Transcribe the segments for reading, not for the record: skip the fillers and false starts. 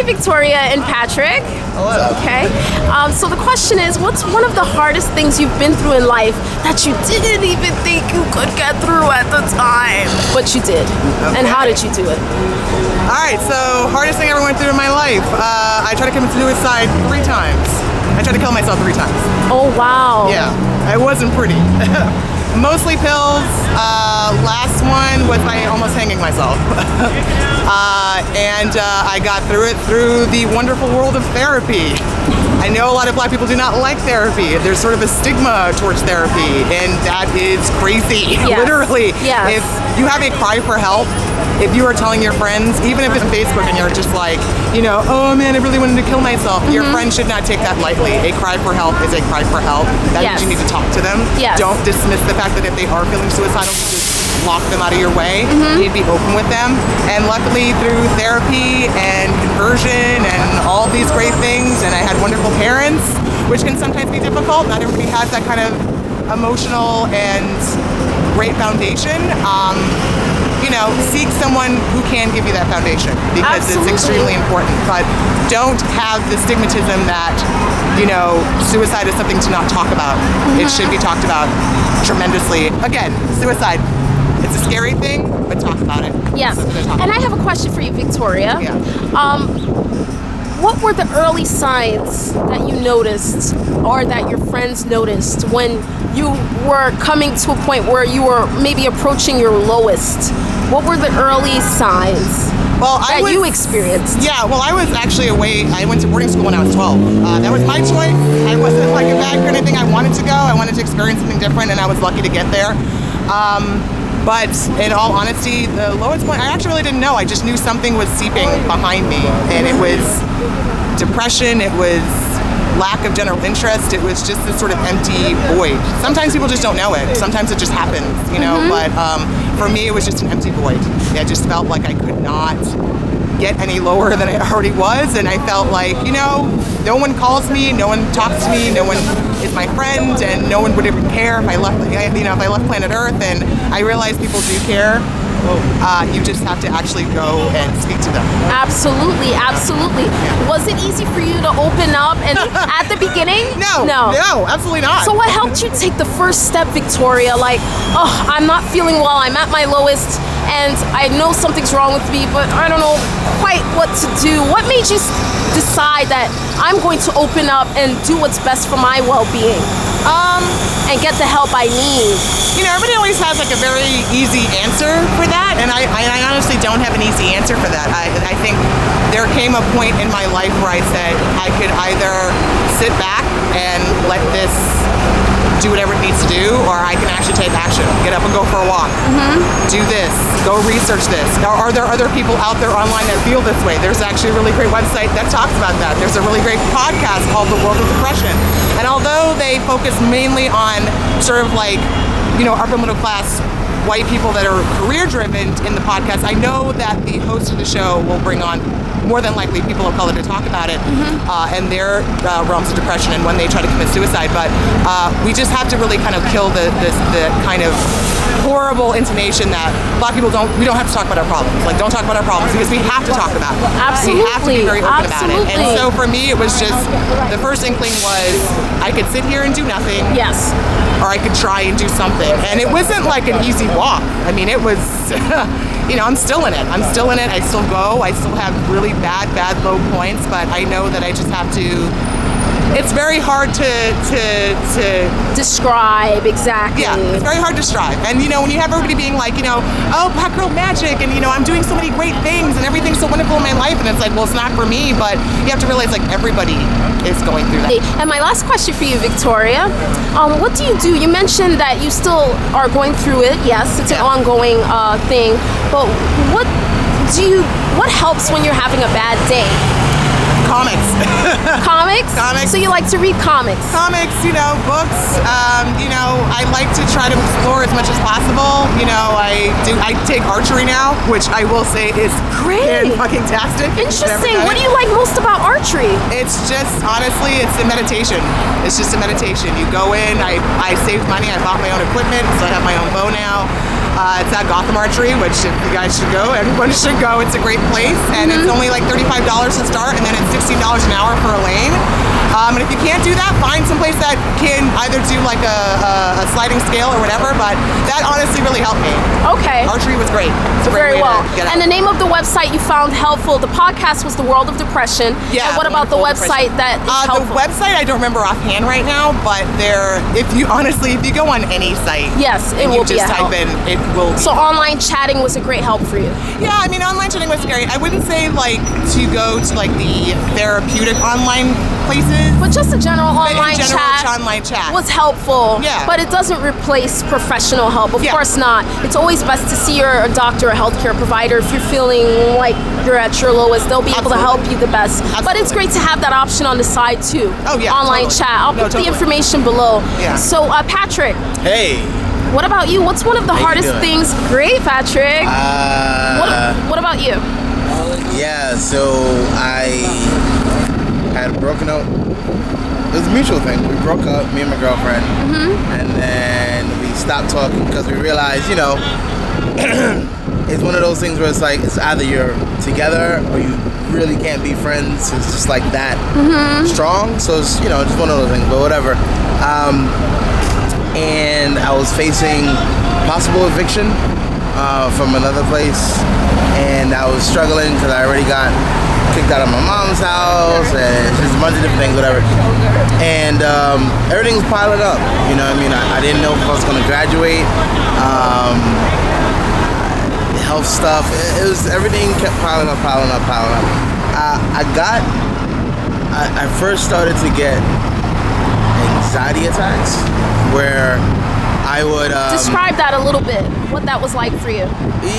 Victoria and Patrick. Hello. Okay. So the question is, what's one of the hardest things you've been through in life that you didn't even think you could get through at the time, but you did? And how did you do it? All right, so hardest thing I ever went through in my life. I tried to commit suicide 3 times. I tried to kill myself 3 times. Oh, wow. Yeah, it wasn't pretty. Mostly pills. Last one was by almost hanging myself. And I got through it through the wonderful world of therapy. I know a lot of Black people do not like therapy. There's sort of a stigma towards therapy, and that is crazy. Yes. Literally. Yes. If you have a cry for help, if you are telling your friends, even if it's on Facebook and you're just like, oh man, I really wanted to kill myself, your friend should not take that lightly. A cry for help is a cry for help. That Yes. means you need to talk to them. Yes. Don't dismiss the fact that if they are feeling suicidal, just lock them out of your way. You need to be open with them. And luckily through therapy and conversion and all these great things, and I had wonderful parents, which can sometimes be difficult. Not everybody has that kind of emotional and great foundation. Seek someone who can give you that foundation, because Absolutely. it's extremely important. But don't have the stigmatism that, suicide is something to not talk about. It should be talked about tremendously. Again, suicide, it's a scary thing, but talk about it. Yes. And I have a question for you, Victoria. Yeah. What were the early signs that you noticed or that your friends noticed when you were coming to a point where you were maybe approaching your lowest? What were the early signs that you experienced? Yeah, well, I was actually away. I went to boarding school when I was 12. That was my choice. I wasn't like a bag or anything. I wanted to go. I wanted to experience something different, and I was lucky to get there. But in all honesty, the lowest point, I actually really didn't know. I just knew something was seeping behind me, and it was depression, it was lack of general interest, it was just this sort of empty void. Sometimes people just don't know it. Sometimes it just happens, but for me, it was just an empty void. I just felt like I could not get any lower than I already was, and I felt like, no one calls me, no one talks to me, no one is my friend, and no one would even care if I left, if I left planet Earth. And I realized people do care. You just have to actually go and speak to them. Absolutely, absolutely. Was it easy for you to open up and at the beginning? No, absolutely not. So what helped you take the first step, Victoria? Like, I'm not feeling well, I'm at my lowest, and I know something's wrong with me, but I don't know quite what to do. What made you decide that I'm going to open up and do what's best for my well-being? And get the help I need? Everybody always has like a very easy answer for that, and I honestly don't have an easy answer for that. I think there came a point in my life where I said I could either sit back and let this do whatever it needs to do, or I can actually take action. Get up and go for a walk. Do this. Go research this. Are there other people out there online that feel this way? There's actually a really great website that talks about that. There's a really great podcast called The World of Depression. And although they focus mainly on sort of like, upper middle class white people that are career driven in the podcast, I know that the host of the show will bring on more than likely people of color to talk about it and their realms of depression and when they try to commit suicide. But we just have to really kind of kill the kind of horrible intonation that Black people we don't have to talk about our problems. Like, don't talk about our problems, because we have to talk about it. Absolutely. We have to be very open about it. And Absolutely. so for me, it was just, the first inkling was I could sit here and do nothing. Yes. Or I could try and do something. And it wasn't like an easy walk. I mean, it was, I'm still in it. I still go. I still have really bad low points, but I know that I just have to, it's very hard to describe. Exactly. Yeah, it's very hard to strive. And when you have everybody being like, oh, Black Girl Magic, and I'm doing so many great things and everything's so wonderful in my life, and it's like, well, it's not for me, but you have to realize like everybody is going through that. And my last question for you, Victoria, what do you do? You mentioned that you still are going through it. Yes, it's an ongoing thing, but what helps when you're having a bad day? Comics. Comics? Comics. So you like to read comics? Comics, books. I like to try to explore as much as possible. I take archery now, which I will say is Great. fucking-tastic. Interesting. What do you like most about archery? It's just, honestly, it's a meditation. It's just a meditation. You go in, I saved money, I bought my own equipment, so I have my own bow now. It's at Gotham Archery, which if you guys should go, everyone should go. It's a great place, and it's only like $35 to start, and then it's $16 an hour for a lane. And if you can't do that, find some place that can either do like a sliding scale or whatever, but that honestly really helped me. Okay. Archery was great. It's a great Very way well. to get And out. the name of the website you found helpful, the podcast was The World of Depression. Yeah. And what about the Wonderful website that is The helpful? website I don't remember offhand right now, but if you go on any site, Yes, it and will you be just a help. type in, it will be. So online chatting was a great help for you. Yeah, I mean, online chatting was scary. I wouldn't say like to go to like the therapeutic online places. But just a general online in general, chat online chat was helpful. Yeah. But it doesn't replace professional help. Of Yeah. course not. It's always best to see your doctor or healthcare provider. If you're feeling like you're at your lowest, they'll be able to help you the best. But it's Absolutely. great to have that option on the side too. Oh, yeah, Online totally. chat. I'll No, put the totally. information below. Yeah. So Patrick, Hey. what about you? What's one of the How you hardest doing? things? Great, Patrick. What about you? Yeah, so I had broken up. It was a mutual thing. We broke up, me and my girlfriend, and then we stopped talking because we realized, it's one of those things where it's like it's either you're together or you really can't be friends. It's just like that strong. So it's just one of those things. But whatever. And I was facing possible eviction from another place, and I was struggling because I already got kicked out of my mom's house and just a bunch of different things, whatever. And everything was piling up. You know what I mean? I didn't know if I was going to graduate. Health stuff. Everything kept piling up. I first started to get anxiety attacks where I would Describe that a little bit. What that was like for you.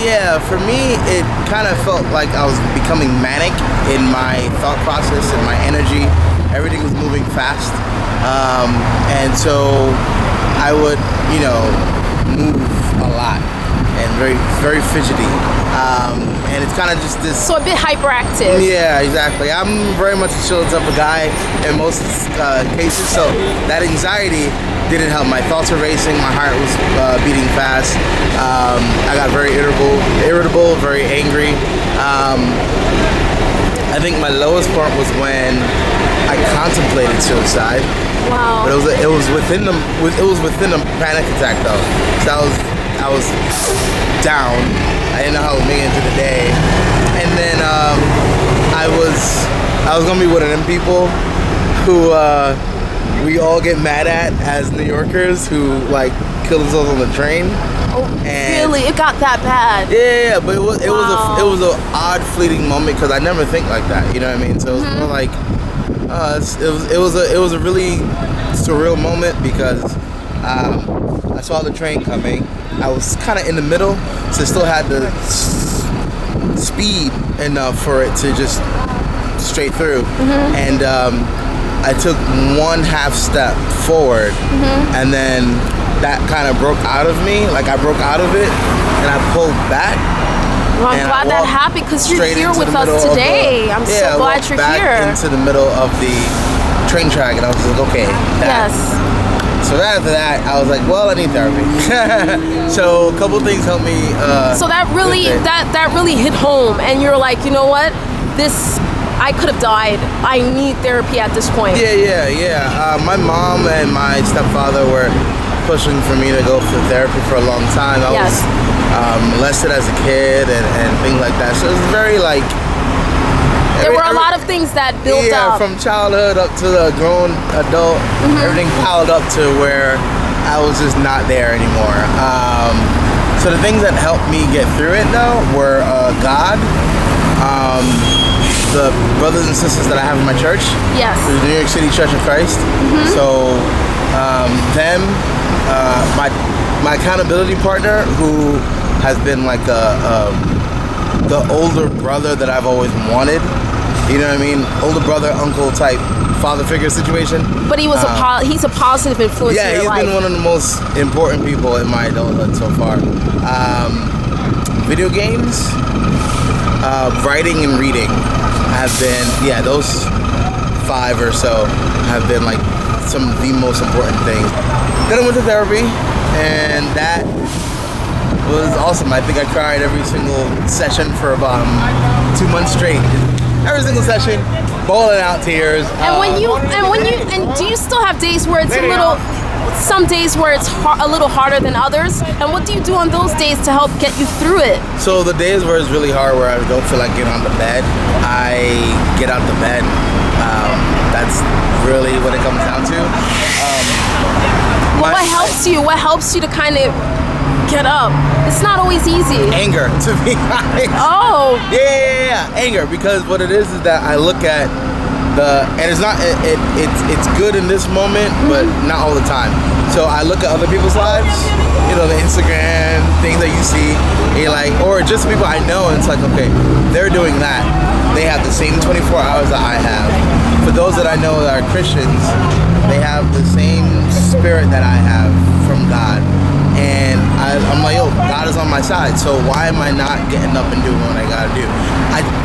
Yeah, for me it kind of felt like I was becoming manic in my thought process and my energy. Everything was moving fast, and so I would move a lot and very, very fidgety, and it's kind of just this. So a bit hyperactive. Yeah, exactly. I'm very much a chill type of guy in most cases, so that anxiety didn't help. My thoughts were racing, my heart was beating fast. I got very irritable, very angry. I think my lowest point was when I contemplated suicide. Wow. But it was within a panic attack though. So I was down. I didn't know how I was making it to the day. And then I was gonna be one of them people who we all get mad at as New Yorkers who like kill themselves on the train. Oh, And- really? It got that bad? Yeah, but it was Wow. it was a odd fleeting moment because I never think like that. You know what I mean? So it was more like it was a really surreal moment because I saw the train coming. I was kind of in the middle, so still had the speed enough for it to just straight through. And I took one half step forward, and then that kind of broke out of me. Like I broke out of it, and I pulled back. Well, I'm and I glad that walked happened because you're straight here into with the us middle of today. I'm I so glad walked you're back here. into the middle of the train track, and I was like, okay. Yes. So right after that, I was like, well, I need therapy. So a couple things helped me. So that really with it. that really hit home, and you're like, you know what? I could have died. I need therapy at this point. Yeah. My mom and my stepfather were pushing for me to go for therapy for a long time. I Yes. was molested as a kid and things like that. So it was very like. There were a lot of things that built Yeah, up. from childhood up to the grown adult, everything piled up to where I was just not there anymore. So the things that helped me get through it though were God, the brothers and sisters that I have in my church, Yes. the New York City Church of Christ. So them, my accountability partner, who has been like the older brother that I've always wanted. You know what I mean? Older brother, uncle type, father figure situation. But he's a positive influence in Yeah, your he's life. been one of the most important people in my adulthood so far. Video games, writing and reading have been, those 5 or so have been like some of the most important things. Then I went to therapy, and that was awesome. I think I cried every single session for about 2 months straight. Every single session, bawling out tears. And do you still have days where it's some days where it's a little harder than others? And what do you do on those days to help get you through it? So the days where it's really hard, where I don't feel like getting out of bed, I get out the bed. That's really what it comes down to. What helps you? What helps you to kind of get up? It's not always easy. Anger, to be honest. Oh. Yeah, anger. Because what it is that I look at and it's not, it's good in this moment, but not all the time. So I look at other people's lives, you know, the Instagram, things that you see, and you're like, or just people I know, and it's like, okay, they're doing that. They have the same 24 hours that I have. For those that I know that are Christians, they have the same spirit that I have from God. And I'm like, yo, God is on my side, so why am I not getting up and doing what I gotta do?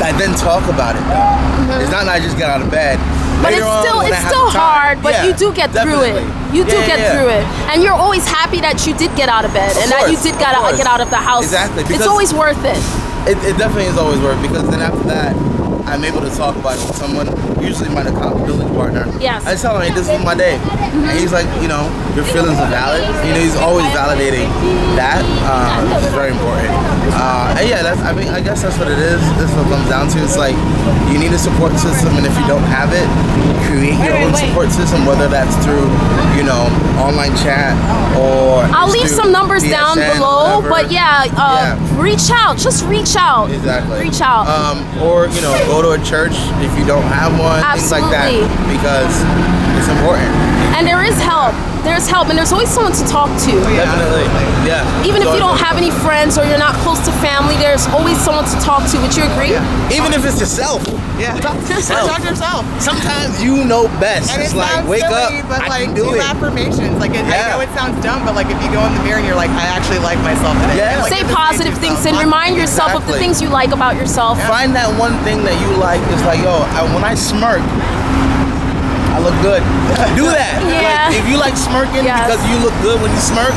I then talk about it though. It's not that I just get out of bed. But Later it's still hard, but you do get through it. You do get through it. And you're always happy that you did get out of bed and that you did get out of the house. Exactly. It's always worth it. It definitely is always worth it, because then after that, I'm able to talk about it with someone, usually my accountability partner. Yes. I tell him, hey, this is my day. And he's like, you know, your feelings are valid. You know, he's always validating that, which is very important. And yeah, I guess that's what it is. This is what it comes down to. It's like, you need a support system, and if you don't have it, create your own support system, whether that's through, you know, online chat or... I'll leave some numbers down below, but reach out. Just reach out. Exactly. Reach out. Or, you know, go to a church if you don't have one, things like that, because it's important. And there is help. There's help, and there's always someone to talk to. Definitely, yeah. Even if you don't have any friends or you're not close to family, there's always someone to talk to. Would you agree? Yeah. Even if it's yourself. Yeah. Talk to yourself. Talk to yourself. Sometimes you know best. And it's it like, sounds wake silly, up, but I like, can do it. affirmations. Like, I know it sounds dumb, but like, if you go in the mirror and you're like, I actually like myself today. Yeah. Like, Say it just positive makes you things and remind yourself of the things you like about yourself. Find that one thing that you like. It's like, yo, when I smirk, I look good. Do that. Yeah. Like, if you like smirking because you look good when you smirk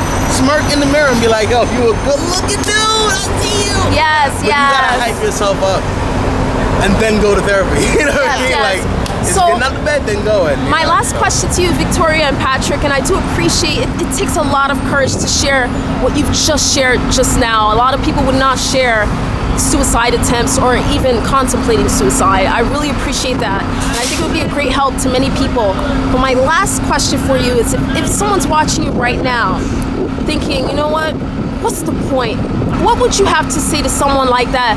in the mirror and be like, yo, you a good looking dude. I see you. Yes, but you gotta hype yourself up and then go to therapy. You know what I mean? Like, if you're not to bed, then go in. My last question to you, Victoria and Patrick, and I do appreciate it. It takes a lot of courage to share what you've just shared just now. A lot of people would not share suicide attempts or even contemplating suicide. I really appreciate that, and I think it would be a great help to many people. But my last question for you is, if someone's watching you right now thinking, you know what's the point? What would you have to say to someone like that,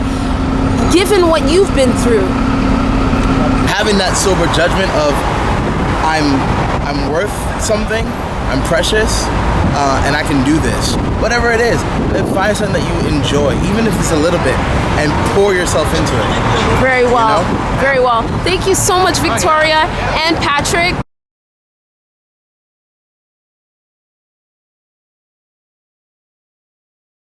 given what you've been through? Having that sober judgment of I'm worth something, I'm precious, and I can do this. Whatever it is, find something that you enjoy, even if it's a little bit, and pour yourself into it. Very well. You know? Very well. Thank you so much, Victoria and Patrick.